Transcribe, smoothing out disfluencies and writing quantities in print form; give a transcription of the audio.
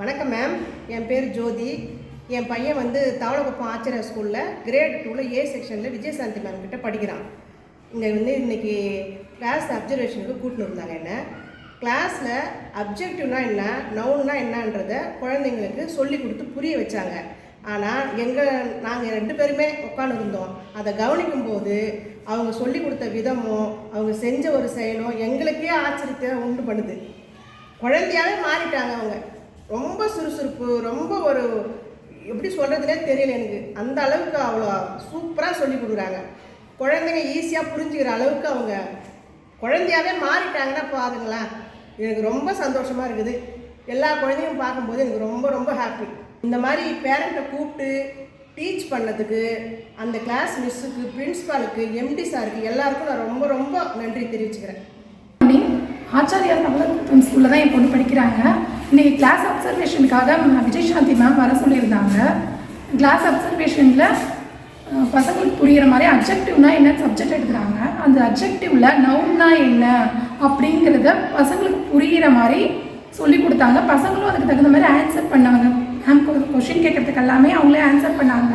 வணக்கம் மேம். என் பேர் ஜோதி. என் பையன் வந்து தவளக்குப்பம் ஆச்சரிய ஸ்கூலில் கிரேட் 2ல் ஏ செக்ஷனில் விஜயசாந்தி மேம் கிட்ட படிக்கிறான். இங்கே வந்து இன்றைக்கி கிளாஸ் அப்சர்வேஷனுக்கு கூட்டின்னு இருந்தாங்க. என்ன கிளாஸில் அப்ஜெக்டிவ்னா என்ன, நவுன்னா என்னன்றதை குழந்தைங்களுக்கு சொல்லி கொடுத்து புரிய வச்சாங்க. ஆனால் நாங்கள் 2 பேருமே உட்காந்துருந்தோம். அதை கவனிக்கும்போது அவங்க சொல்லி கொடுத்த விதமும் அவங்க செஞ்ச ஒரு செயலும் எங்களுக்கே ஆச்சரியத்தை உண்டு பண்ணுது. குழந்தையாகவே மாறிட்டாங்க. அவங்க ரொம்ப சுறுசுறுப்பு, ரொம்ப ஒரு எப்படி சொல்கிறதுனே தெரியல எனக்கு. அந்த அளவுக்கு அவ்வளோ சூப்பராக சொல்லி கொடுக்குறாங்க. குழந்தைங்க ஈஸியாக புரிஞ்சுக்கிற அளவுக்கு அவங்க குழந்தையாகவே மாறிட்டாங்கன்னா பாருங்களேன், எனக்கு ரொம்ப சந்தோஷமாக இருக்குது. எல்லா குழந்தையும் பார்க்கும்போது எனக்கு ரொம்ப ரொம்ப ஹாப்பி. இந்த மாதிரி பேரண்ட்டை கூப்பிட்டு டீச் பண்ணதுக்கு அந்த கிளாஸ் மிஸ்ஸுக்கு, பிரின்ஸிபாலுக்கு, எம்டி சாருக்கு எல்லாருக்கும் நான் ரொம்ப ரொம்ப நன்றி தெரிவிச்சுக்கிறேன். ஆச்சாரியா தவளக்குப்பம் ஸ்கூலில் தான் என் பொண்ணு படிக்கிறாங்க. இன்றைக்கி கிளாஸ் அப்சர்வேஷனுக்காக விஜயசாந்தி மேம் வர சொல்லியிருந்தாங்க. கிளாஸ் அப்சர்வேஷனில் பசங்களுக்கு புரிகிற மாதிரி அப்ஜெக்டிவ்னா என்ன சப்ஜெக்ட் எடுக்கிறாங்க. அந்த அப்ஜெக்டிவில் நவுன்னா என்ன அப்படிங்கிறத பசங்களுக்கு புரிகிற மாதிரி சொல்லி கொடுத்தாங்க. பசங்களும் அதுக்கு தகுந்த மாதிரி ஆன்சர் பண்ணாங்க. மேம் கொஷின் கேட்குறதுக்கு எல்லாமே அவங்களே ஆன்சர் பண்ணாங்க.